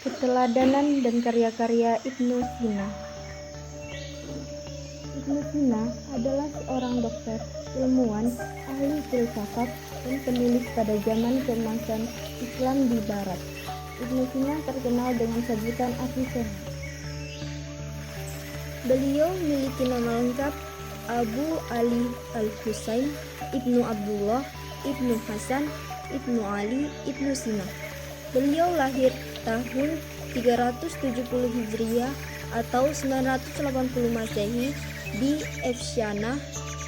Keteladanan dan karya-karya Ibnu Sina. Ibnu Sina adalah seorang dokter, ilmuwan, ahli filsafat, dan penulis pada zaman keemasan Islam di Barat. Ibnu Sina terkenal dengan sebutan Avicenna. Beliau memiliki nama lengkap Abu Ali Al-Husain Ibnu Abdullah Ibnu Hasan Ibnu Ali Ibnu Sina. Beliau lahir tahun 370 Hijriah atau 980 Masehi di Efsyana,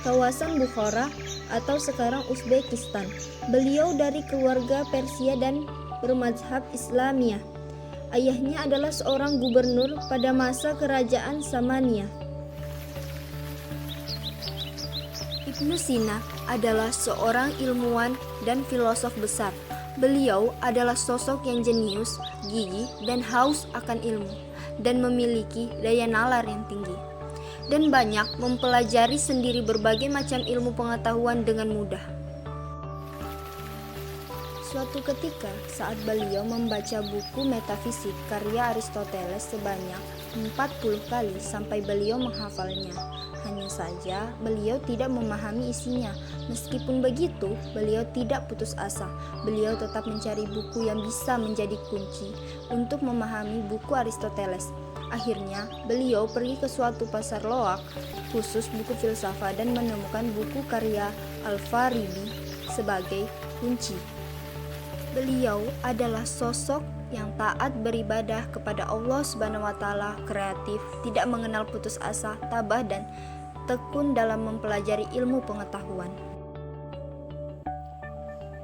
kawasan Bukhara atau sekarang Uzbekistan. Beliau dari keluarga Persia dan bermadzhab Islamiyah. Ayahnya adalah seorang gubernur pada masa kerajaan Samaniyah. Ibnu Sina adalah seorang ilmuwan dan filosof besar. Beliau adalah sosok yang jenius, gigih, dan haus akan ilmu, dan memiliki daya nalar yang tinggi, dan banyak mempelajari sendiri berbagai macam ilmu pengetahuan dengan mudah. Suatu ketika, saat beliau membaca buku metafisik karya Aristoteles sebanyak 40 kali sampai beliau menghafalnya. Hanya saja, beliau tidak memahami isinya. Meskipun begitu, beliau tidak putus asa. Beliau tetap mencari buku yang bisa menjadi kunci untuk memahami buku Aristoteles. Akhirnya, beliau pergi ke suatu pasar loak khusus buku filsafat dan menemukan buku karya Al-Farabi sebagai kunci. Beliau adalah sosok yang taat beribadah kepada Allah Subhanahu wa Ta'ala, kreatif, tidak mengenal putus asa, tabah, dan tekun dalam mempelajari ilmu pengetahuan.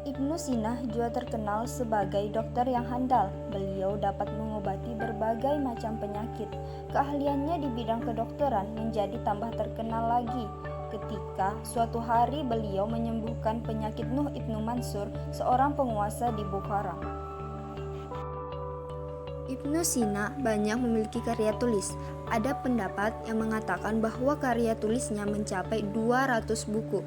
Ibnu Sina juga terkenal sebagai dokter yang handal. Beliau dapat mengobati berbagai macam penyakit. Keahliannya di bidang kedokteran menjadi tambah terkenal lagi ketika suatu hari beliau menyembuhkan penyakit Nuh Ibnu Mansur, seorang penguasa di Bukhara. Ibnu Sina banyak memiliki karya tulis. Ada pendapat yang mengatakan bahwa karya tulisnya mencapai 200 buku.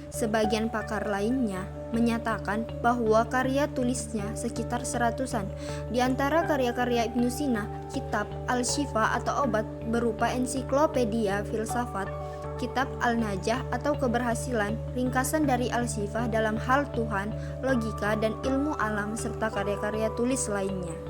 Sebagian pakar lainnya menyatakan bahwa karya tulisnya sekitar 100-an. Di antara karya-karya Ibnu Sina, kitab Al-Syifa atau obat berupa ensiklopedia filsafat, kitab Al-Najah atau keberhasilan, ringkasan dari Al-Syifa dalam hal Tuhan, logika, dan ilmu alam, serta karya-karya tulis lainnya.